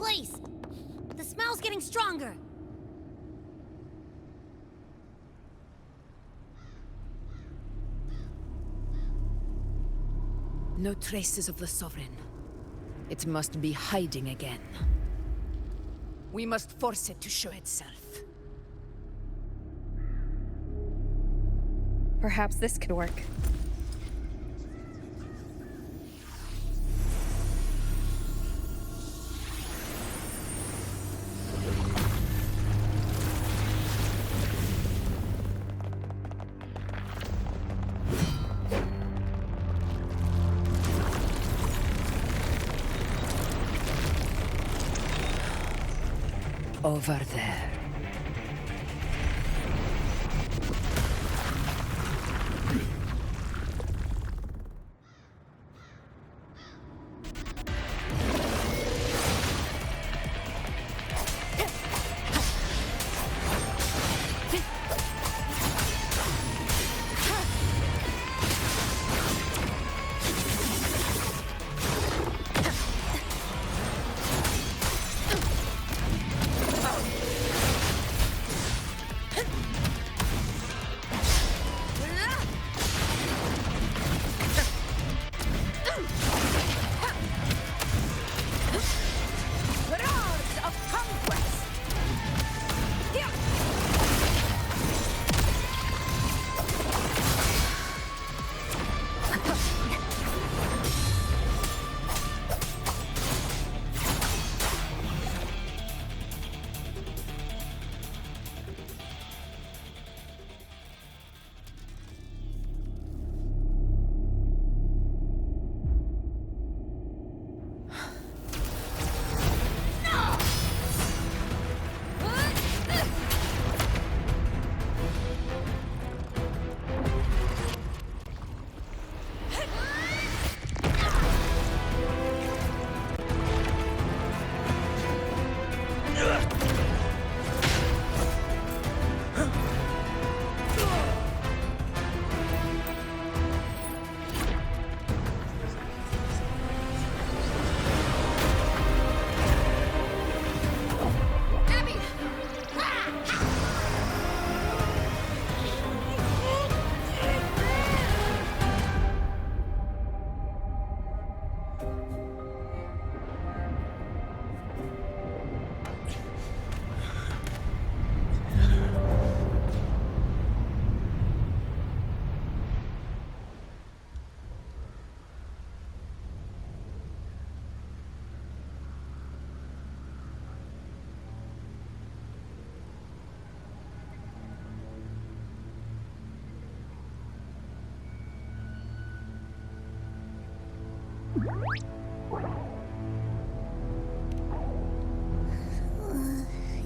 place! The smell's getting stronger! No traces of the Sovereign. It must be hiding again. We must force it to show itself. Perhaps this could work. Over there.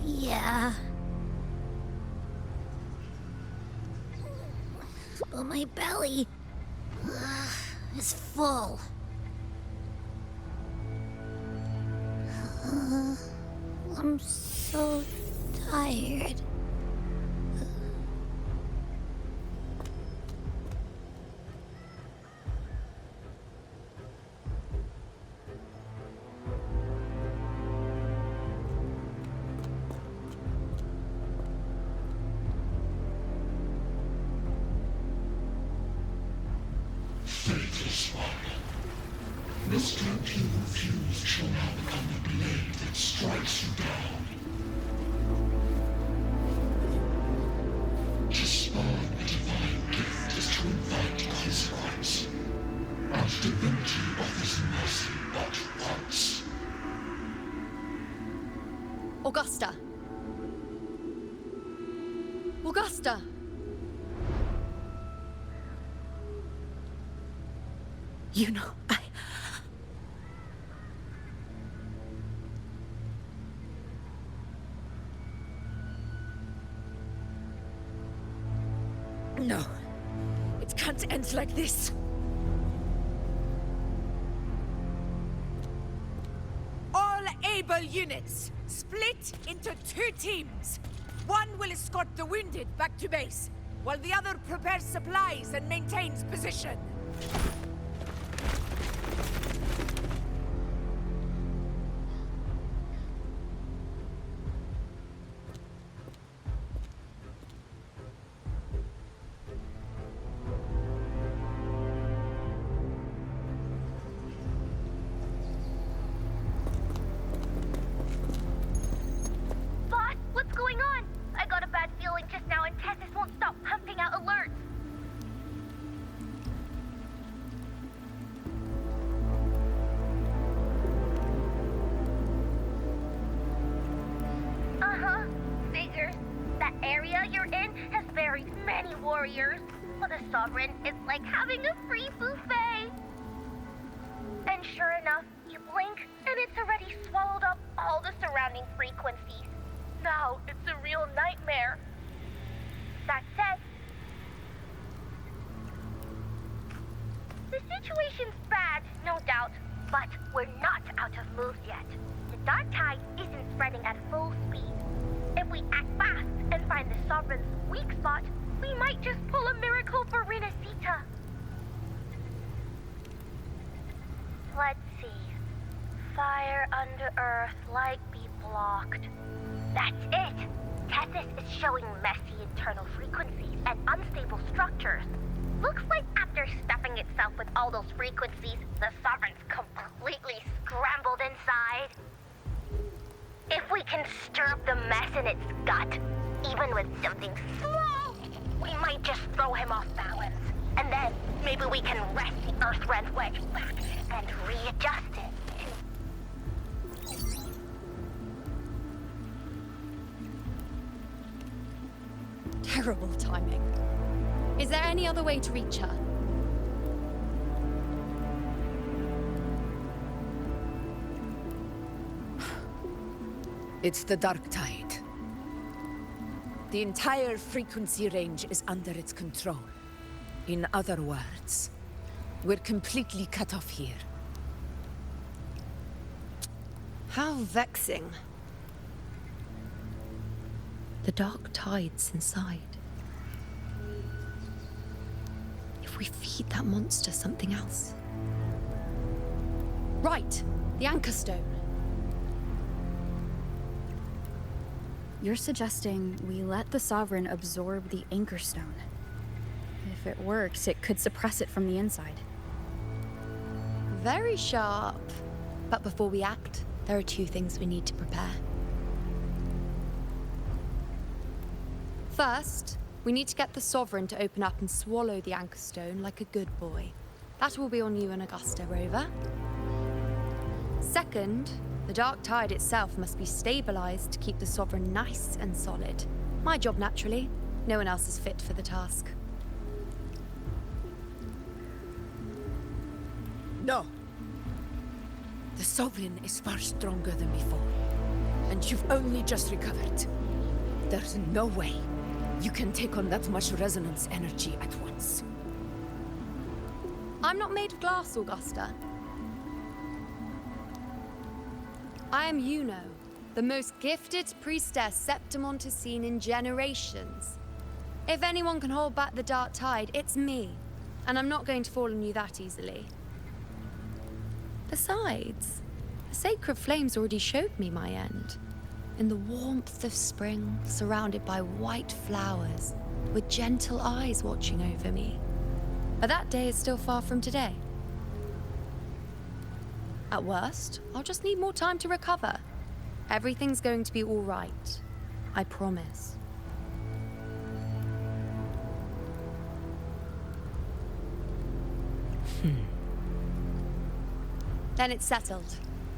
Yeah. But my belly is full. I'm so tired. Faithless one. This gently refused shall now become the blade that strikes you down. To spawn a divine gift is to invite consequence. And divinity offers mercy but once. Augusta! Augusta! You know, No. It can't end like this. All able units, split into 2 teams. One will escort the wounded back to base, while the other prepares supplies and maintains position. Sovereign is like having a free buffet. And sure enough, you blink and it's already swallowed up all the surrounding frequencies. Now it's a real nightmare. That said, the situation's bad, no doubt, but we're not out of moves yet. The dark tide isn't spreading at full speed. If we act fast and find the Sovereign's weak spot, we might just pull a miracle for Renacita. Let's see. Fire under Earth, light be blocked. That's it! Tessus is showing messy internal frequencies and unstable structures. Looks like after stuffing itself with all those frequencies, the Sovereign's completely scrambled inside. If we can stir up the mess in its gut, even with something small, we might just throw him off balance. And then maybe we can wrest the Earth-Rend wedge back and readjust it. Terrible timing. Is there any other way to reach her? It's the dark tide. The entire frequency range is under its control. In other words, we're completely cut off here. How vexing. The dark tide's inside. If we feed that monster something else. Right, the Anchor Stone. You're suggesting we let the Sovereign absorb the Anchor Stone. If it works, it could suppress it from the inside. Very sharp. But before we act, there are two things we need to prepare. First, we need to get the Sovereign to open up and swallow the Anchor Stone like a good boy. That will be on you and Augusta, Rover. Second, the dark tide itself must be stabilized to keep the Sovereign nice and solid. My job, naturally. No one else is fit for the task. No! The Sovereign is far stronger than before. And you've only just recovered. There's no way you can take on that much resonance energy at once. I'm not made of glass, Augusta. I am Yuno, the most gifted priestess Septimont has seen in generations. If anyone can hold back the dark tide, it's me. And I'm not going to fall on you that easily. Besides, the sacred flames already showed me my end. In the warmth of spring, surrounded by white flowers, with gentle eyes watching over me. But that day is still far from today. At worst, I'll just need more time to recover. Everything's going to be all right. I promise. Then it's settled.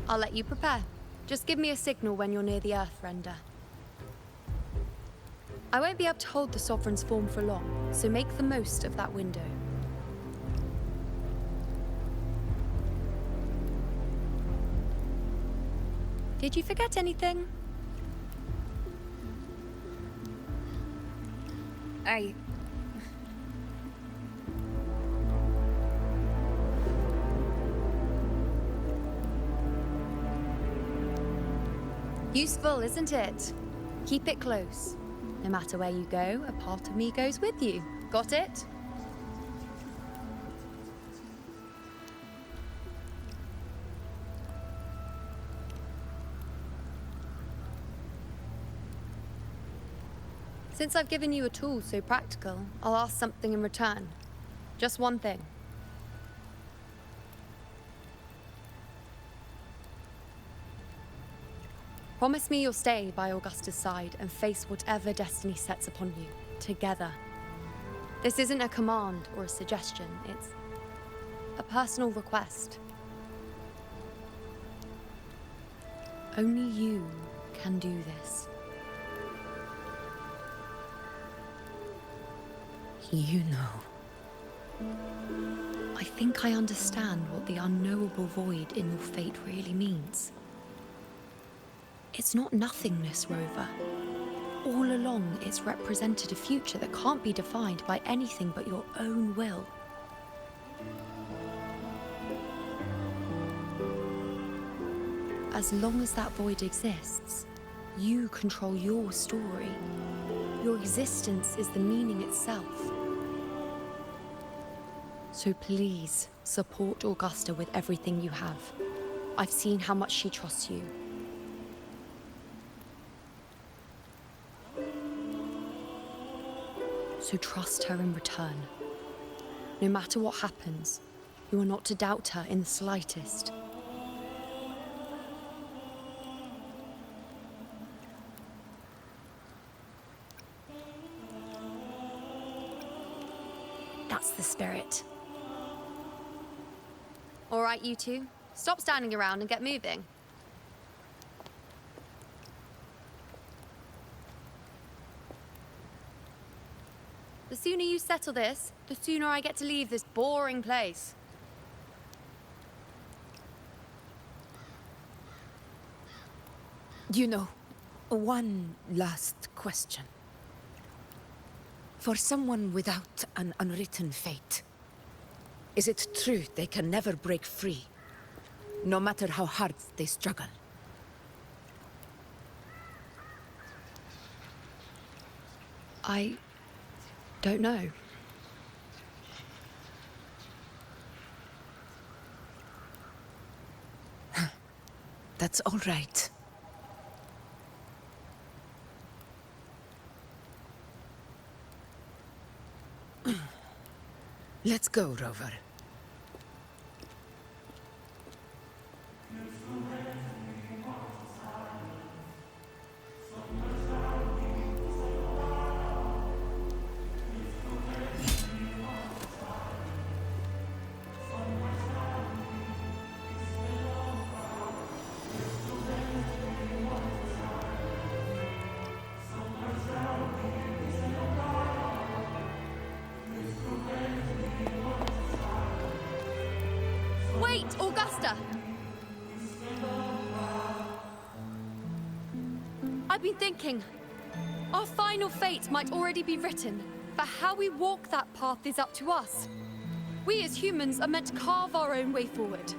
I'll let you prepare. Just give me a signal when you're near the Earth-Render. I won't be able to hold the Sovereign's form for long, so make the most of that window. Did you forget anything? Useful, isn't it? Keep it close. No matter where you go, a part of me goes with you. Got it? Since I've given you a tool so practical, I'll ask something in return. Just one thing. Promise me you'll stay by Augusta's side and face whatever destiny sets upon you, together. This isn't a command or a suggestion, it's a personal request. Only you can do this. You know. I think I understand what the unknowable void in your fate really means. It's not nothingness, Rover. All along, it's represented a future that can't be defined by anything but your own will. As long as that void exists, you control your story. Your existence is the meaning itself. So please, support Augusta with everything you have. I've seen how much she trusts you. So trust her in return. No matter what happens, you are not to doubt her in the slightest. That's the spirit. All right, you two. Stop standing around and get moving. The sooner you settle this, the sooner I get to leave this boring place. You know, one last question. For someone without an unwritten fate, is it true they can never break free, no matter how hard they struggle? I don't know. That's all right. Let's go, Rover. Wait, Augusta! I've been thinking. Our final fate might already be written, but how we walk that path is up to us. We as humans are meant to carve our own way forward.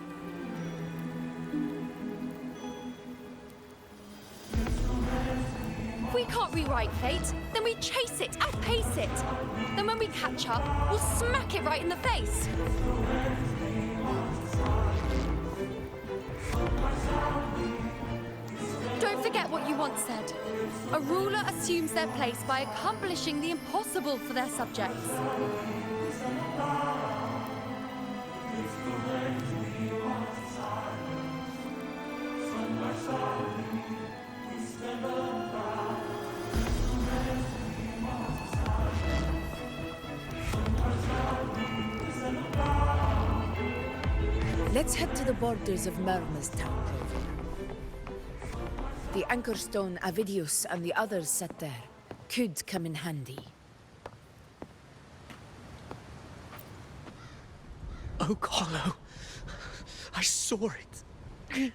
If we can't rewrite fate, then we chase it, outpace it. Then when we catch up, we'll smack it right in the face. Don't forget what you once said. A ruler assumes their place by accomplishing the impossible for their subjects. Let's head to the borders of Mermastown, Rover. The anchor stone Avidius and the others set there could come in handy. Oak Hollow. I saw it.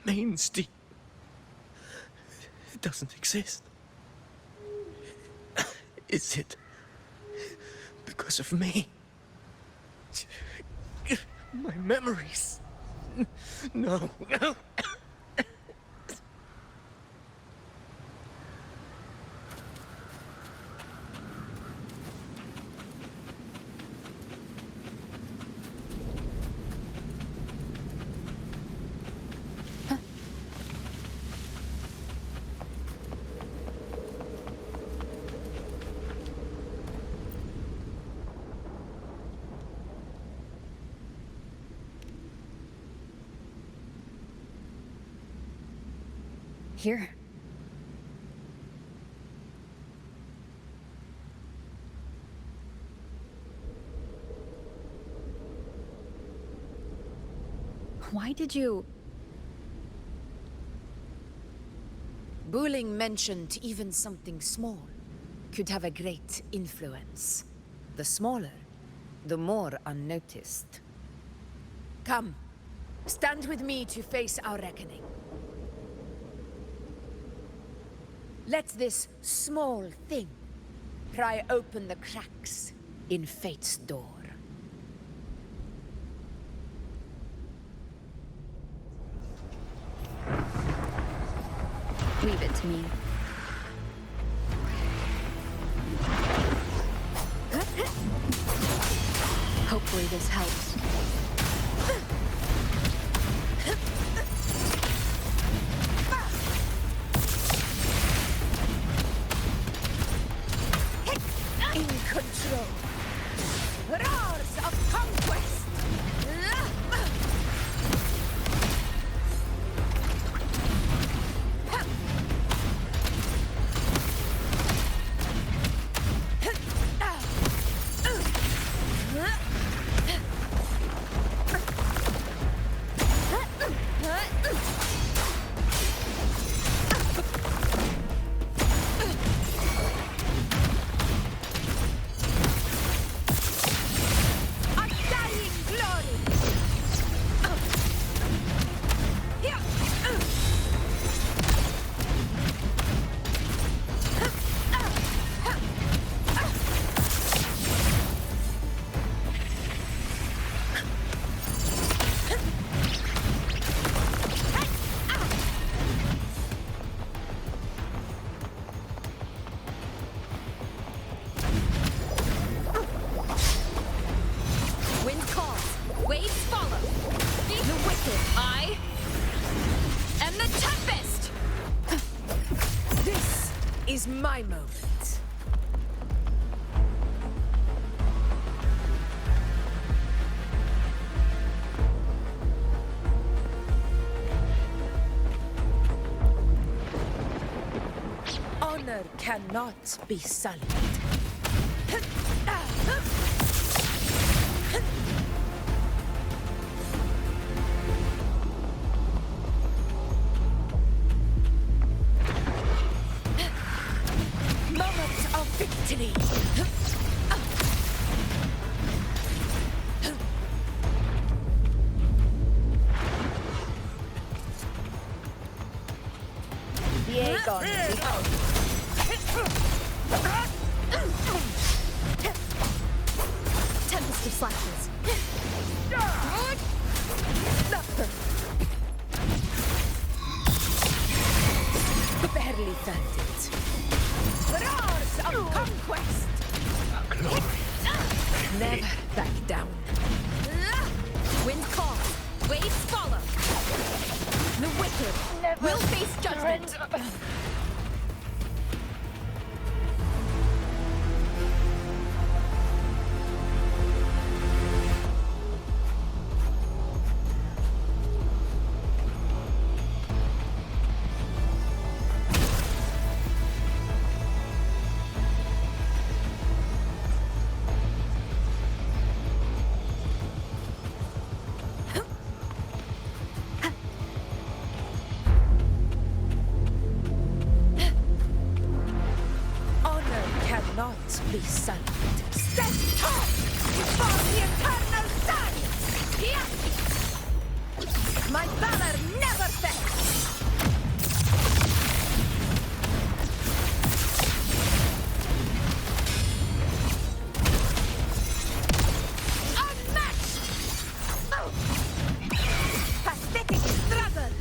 Main's deep. It doesn't exist. Is it because of me? My memories. No. Here. Why did you... Booling mentioned even something small could have a great influence. the smaller, the more unnoticed. Come, stand with me to face our reckoning. Let this small thing pry open the cracks in fate's door. Leave it to me. Hopefully this helps. In control. Roars of conquest! Is my moment. Honor cannot be sullied. Victory! Diego! Tempest of Slashes. Barely felt it. Roars of conquest! Never back down. Wind calls, waves follow. The wicked will face judgment. Not be sullied. Stand tall before the eternal sun! My valor never fails! Unmatched! Pathetic struggle!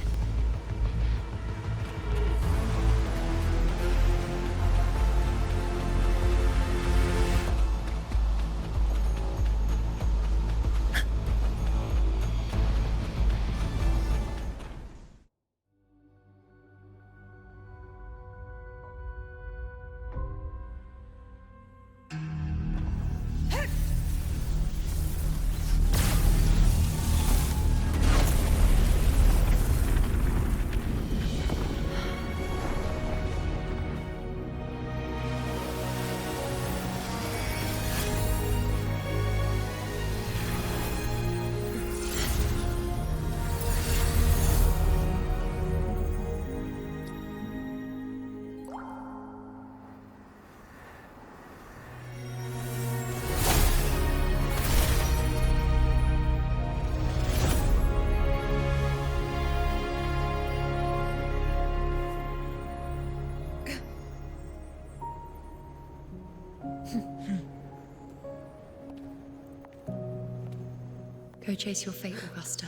Go chase your fate, Augusta.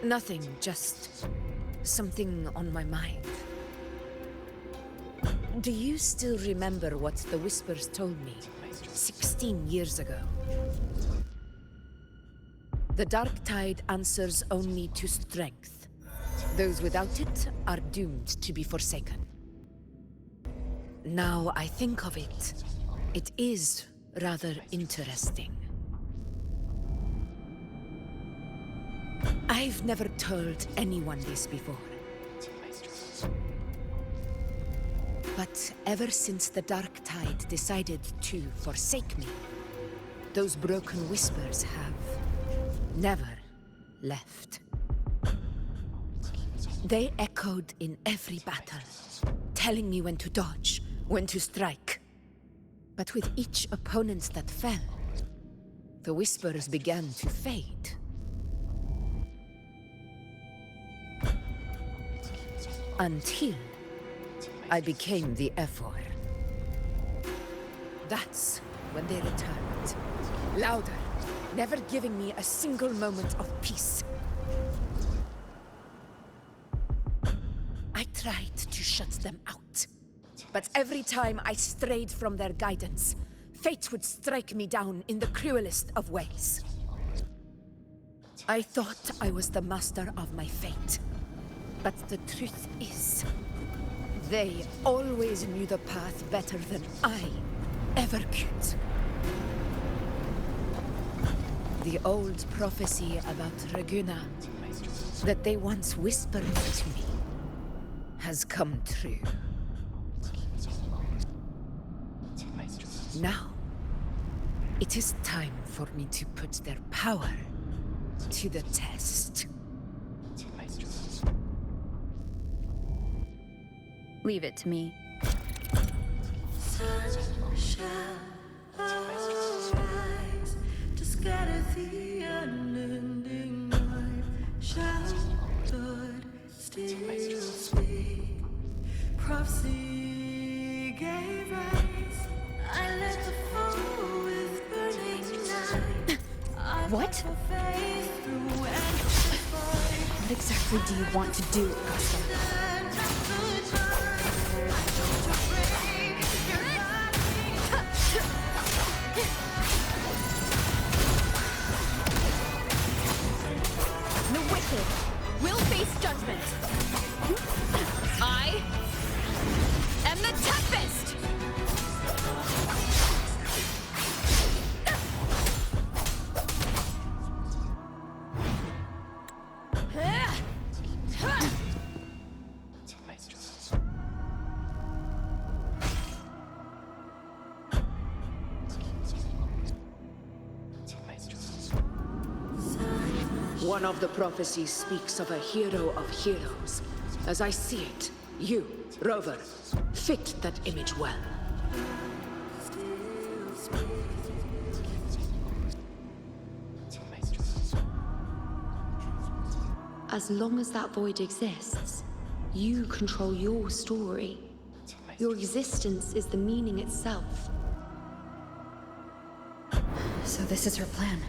Nothing, just something on my mind. Do you still remember what the Whispers told me 16 years ago? The dark tide answers only to strength. Those without it are doomed to be forsaken. Now I think of it, it is rather interesting. I've never told anyone this before. But ever since the Dark Tide decided to forsake me, those broken whispers have never left. They echoed in every battle, telling me when to dodge, when to strike. But with each opponent that fell, the whispers began to fade. Until I became the Ephor. That's when they returned. Louder, never giving me a single moment of peace. I tried to shut them out, but every time I strayed from their guidance, fate would strike me down in the cruelest of ways. I thought I was the master of my fate. But the truth is, they always knew the path better than I ever could. The old prophecy about Reguna, that they once whispered to me, has come true. Now, it is time for me to put their power to the test. Leave it to me. Sun shall arise to scatter the unending night. Shall God still speak? Prophecy gave rise. I let the fall with burning night. What? What exactly do you want to do, Augusta? The wicked will face judgment. I am the Tempest! One of the prophecies speaks of a hero of heroes. As I see it, you, Rover, fit that image well. As long as that void exists, you control your story. Your existence is the meaning itself. So this is her plan.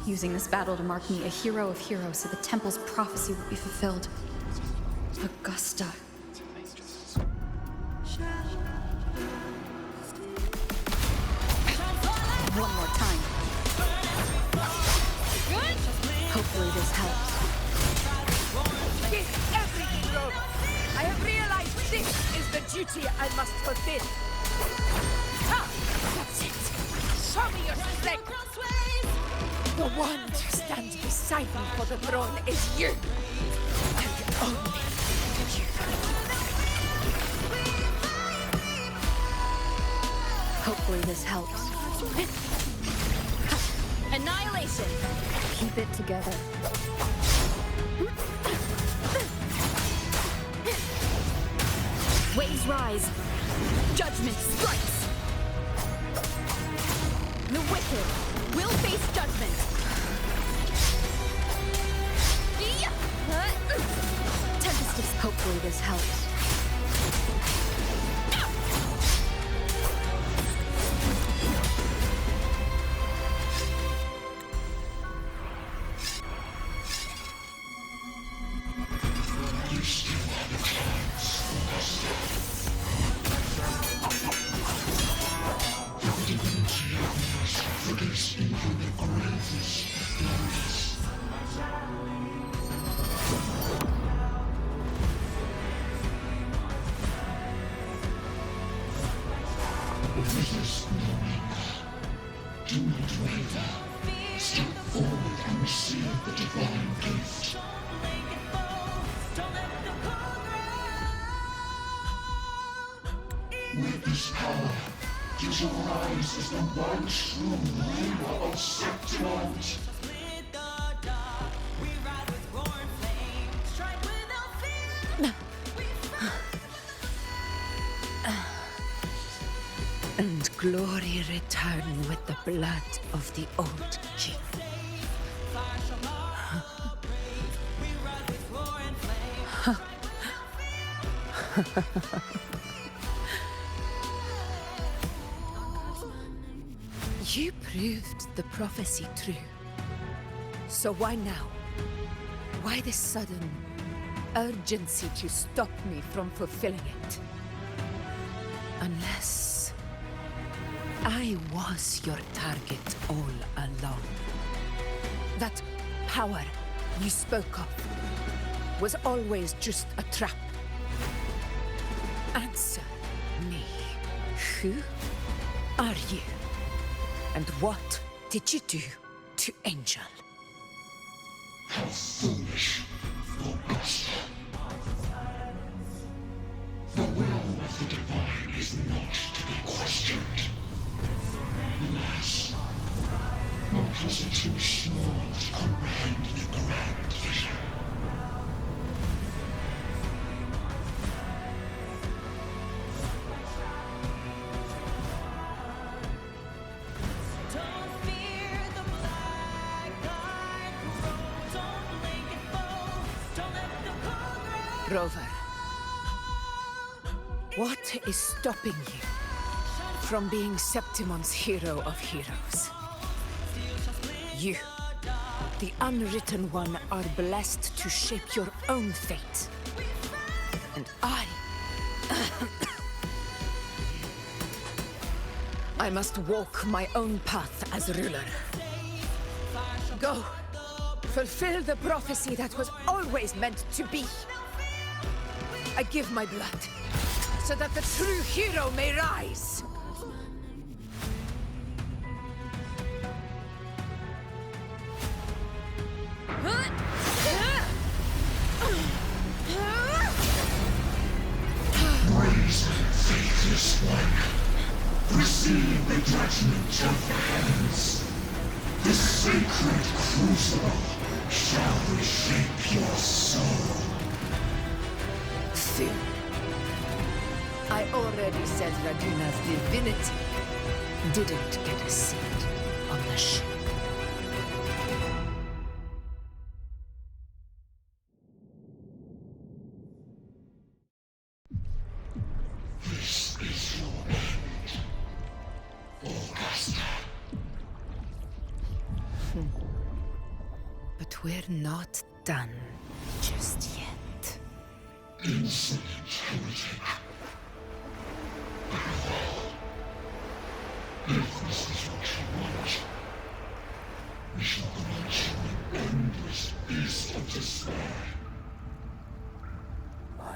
Using this battle to mark me a hero of heroes so the temple's prophecy will be fulfilled. Augusta. one more time. Hopefully this helps. Give every hero! I have realized this is the duty I must fulfill. Ah, that's it! Show me your strength! The one to stand beside me for the throne is you! And only you. Hopefully this helps. Annihilation! Keep it together. Waves rise. Judgment strikes. The wicked will face judgment. Tempest is... Hopefully this helps. Do not waver. Step forward and receive the divine gift. With this power, visualize as the one true ruler of Septimont. And glory return with the blood of the old king. You proved the prophecy true. So why now? Why this sudden urgency to stop me from fulfilling it? Unless I was your target all along. That power you spoke of was always just a trap. Answer me. Who are you? And what did you do to Angel? How foolish, Augusta. The will of the divine is not to be questioned. Alas, one has it too small to comprehend the grand vision. Rover, what is stopping you from being Septimon's hero of heroes? You, the unwritten one, are blessed to shape your own fate. And I must walk my own path as ruler. Go, fulfill the prophecy that was always meant to be. I give my blood, so that the true hero may rise. Brazen, faithless one, receive the judgment of the heavens. The sacred crucible shall reshape your soul. Soon. I already said Raguna's divinity didn't get a seat on the ship. This is your end, Augusta. But we're not done just yet. Insolent heretic. Very well. If this is what you want,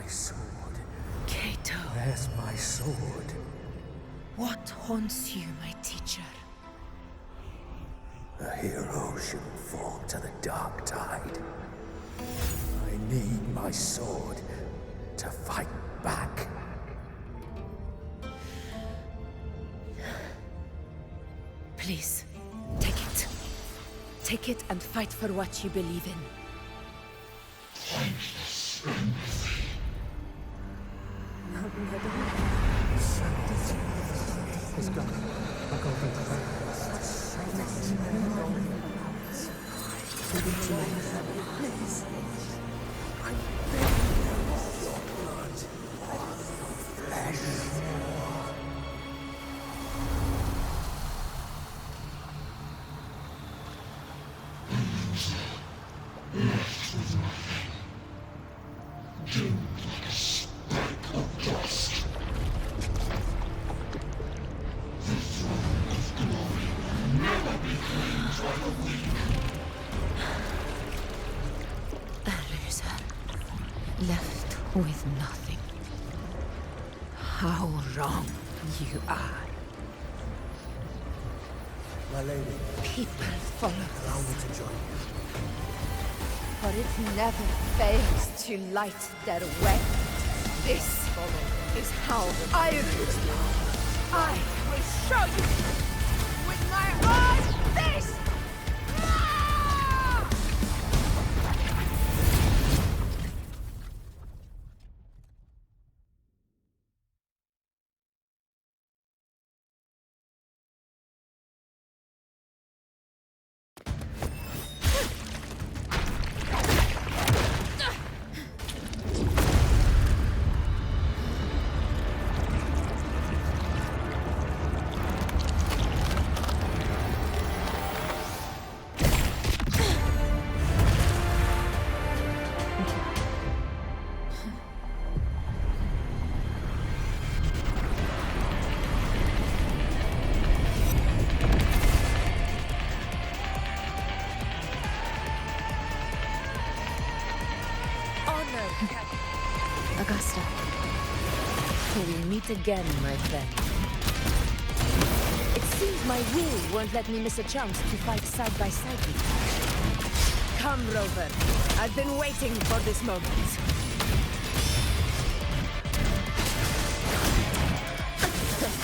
my sword? Kato, Where's my sword? what haunts you, my teacher? A hero shouldn't fall to the dark tide. I need my sword to fight back. Please, take it. Take it and fight for what you believe in. A loser, left with nothing. How wrong you are. My lady, People follow allow me to join you. for it never fails to light their way. This is how I rule. I will show you with my own fist! Ah! Augusta. We'll meet again, my friend. It seems my will won't let me miss a chance to fight side by side with you. Come, Rover. I've been waiting for this moment.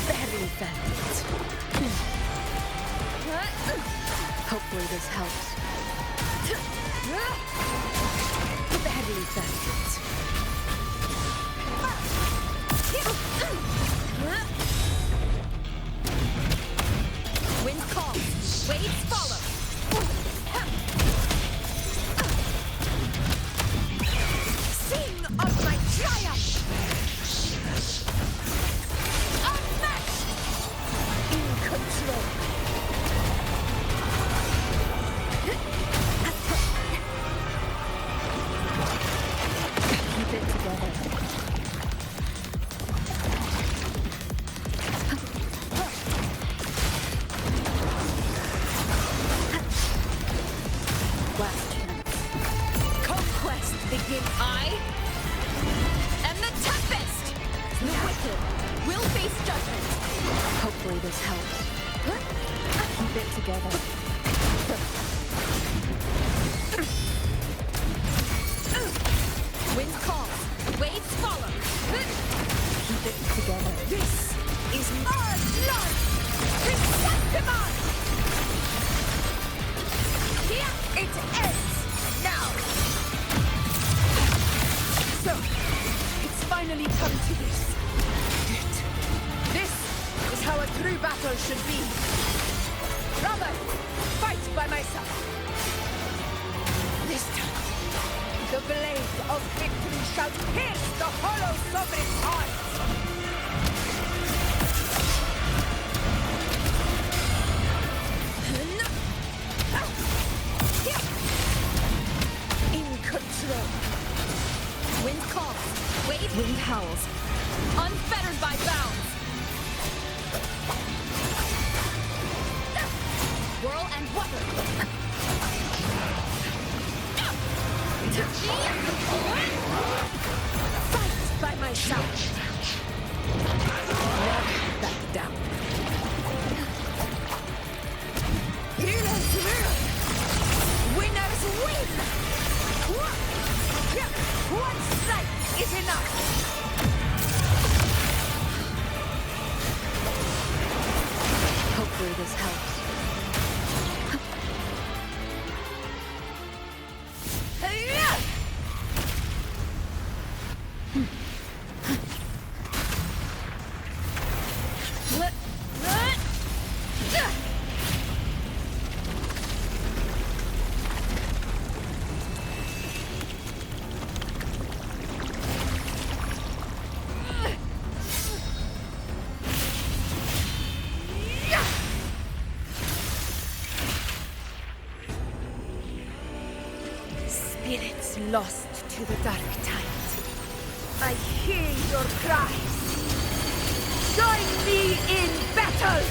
Very velvet. Hopefully this helps. Very velvet. Wind calls, waves follow. Sing of my triumph! Unmatched! In control. Keep it together. Last chance. Conquest begin. I am the Tempest! The wicked will face judgment. Hopefully this helps. Keep it together. Wind calls, waves follow. Keep it together. This is my blood! Chrysanthemum! Here it ends! Now! So, it's finally come to this. Good. This is how a true battle should be. Robert, fight by my side. This time, the blade of victory shall pierce the hollow sovereign's heart. In control. Wind calls, wind howls, unfettered by bounds. Whirl and water. Fight Hopefully this helps. Spirits lost to the dark tide. I hear your cries. Join me in battle!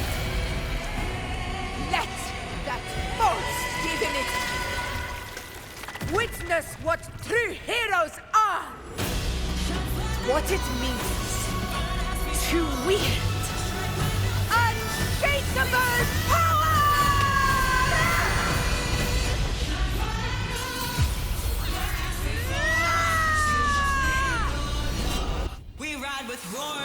Let that false divinity witness what true heroes are! What it means to wield unshakable power! We ride with roar.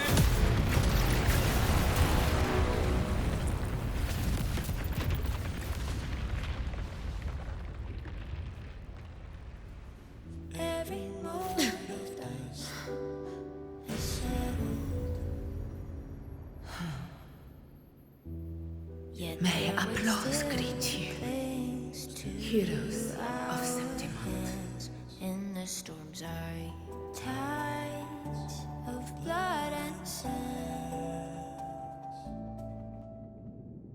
Every moment of dance is settled. Yet May there applause still greet you, clings to heroes of our Septimont. hands in the storms are tides of blood and sand.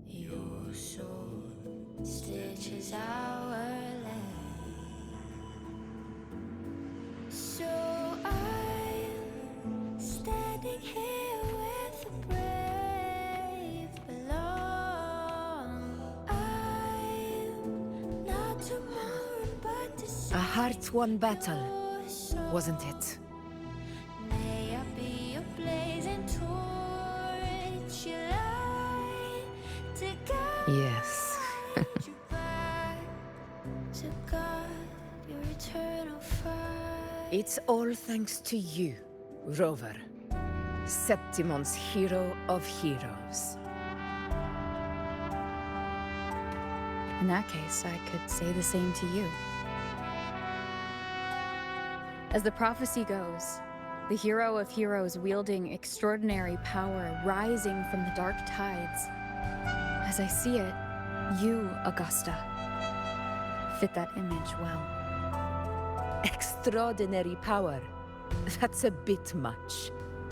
Your sword stitches our land. So I'm standing here with the brave belong. I'm not to mourn, but to see A hard-won battle, your soul. wasn't it? May I be a blazing torch, you light to guide Yes. you back to God, your eternal fire. It's all thanks to you, Rover. Septimon's hero of heroes. In that case, I could say the same to you. As the prophecy goes, the hero of heroes wielding extraordinary power rising from the dark tides. As I see it, you, Augusta, fit that image well. Extraordinary power. That's a bit much.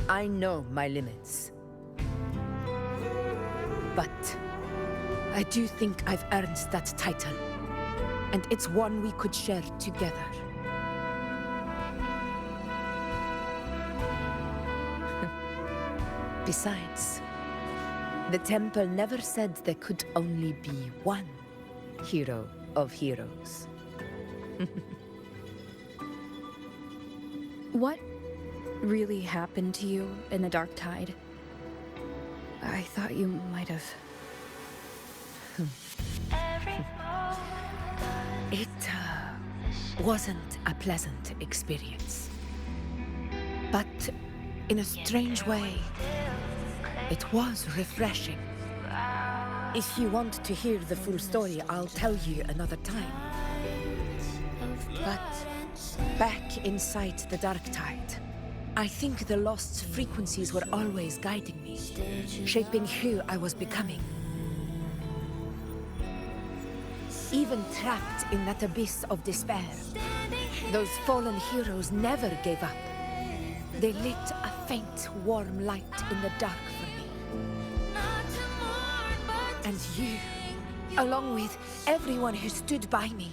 I know my limits. But I do think I've earned that title. And it's one we could share together. Besides, the temple never said there could only be one hero of heroes. What really happened to you in the dark tide? I thought you might have. It wasn't a pleasant experience. But in a strange way, it was refreshing. If you want to hear the full story, I'll tell you another time. But back inside the dark tide, I think the lost frequencies were always guiding me, shaping who I was becoming. Even trapped in that abyss of despair, those fallen heroes never gave up. They lit a faint, warm light in the dark for me. And you, along with everyone who stood by me.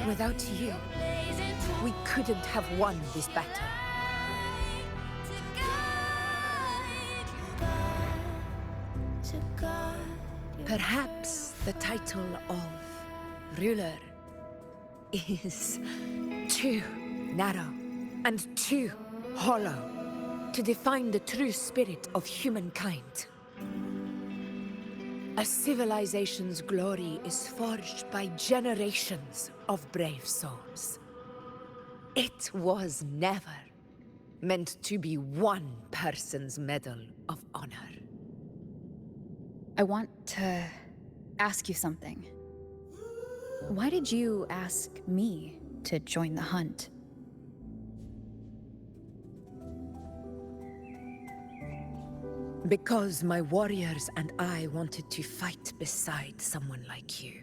Without you, we couldn't have won this battle. Perhaps the title of ruler is too narrow and too hollow to define the true spirit of humankind. A civilization's glory is forged by generations of brave souls. It was never meant to be one person's Medal of Honor. I want to ask you something. Why did you ask me to join the hunt? Because my warriors and I wanted to fight beside someone like you.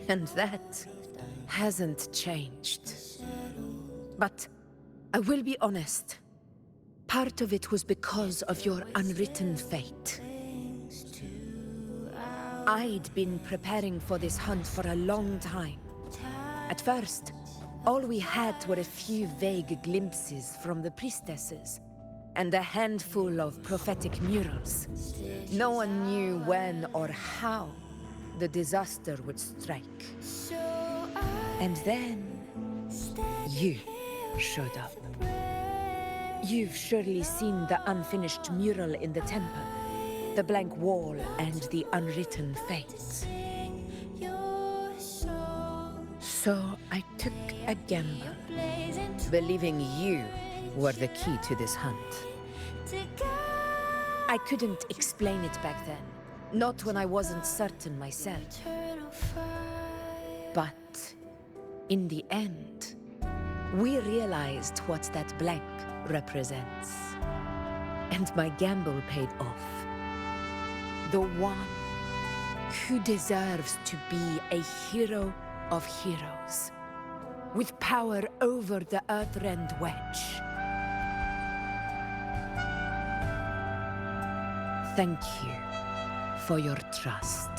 And that hasn't changed. But I will be honest. Part of it was because of your unwritten fate. I'd been preparing for this hunt for a long time. At first, all we had were a few vague glimpses from the priestesses, and a handful of prophetic murals. No one knew when or how the disaster would strike. And then, you showed up. You've surely seen the unfinished mural in the temple, the blank wall and the unwritten fates. So I took a gamble, believing you were the key to this hunt. I couldn't explain it back then, not when I wasn't certain myself. But in the end, we realized what that blank represents. And my gamble paid off. The one who deserves to be a hero of heroes, with power over the Earthrend Wedge. Thank you for your trust.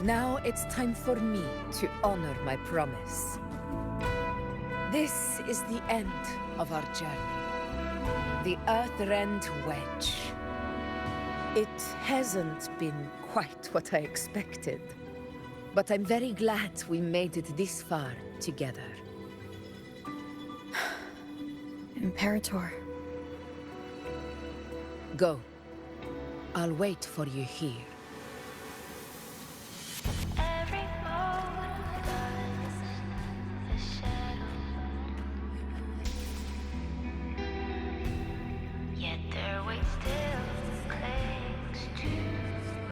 Now it's time for me to honor my promise. This is the end of our journey. The Earthrend Wedge. It hasn't been quite what I expected, but I'm very glad we made it this far together. Imperator. Go. I'll wait for you here.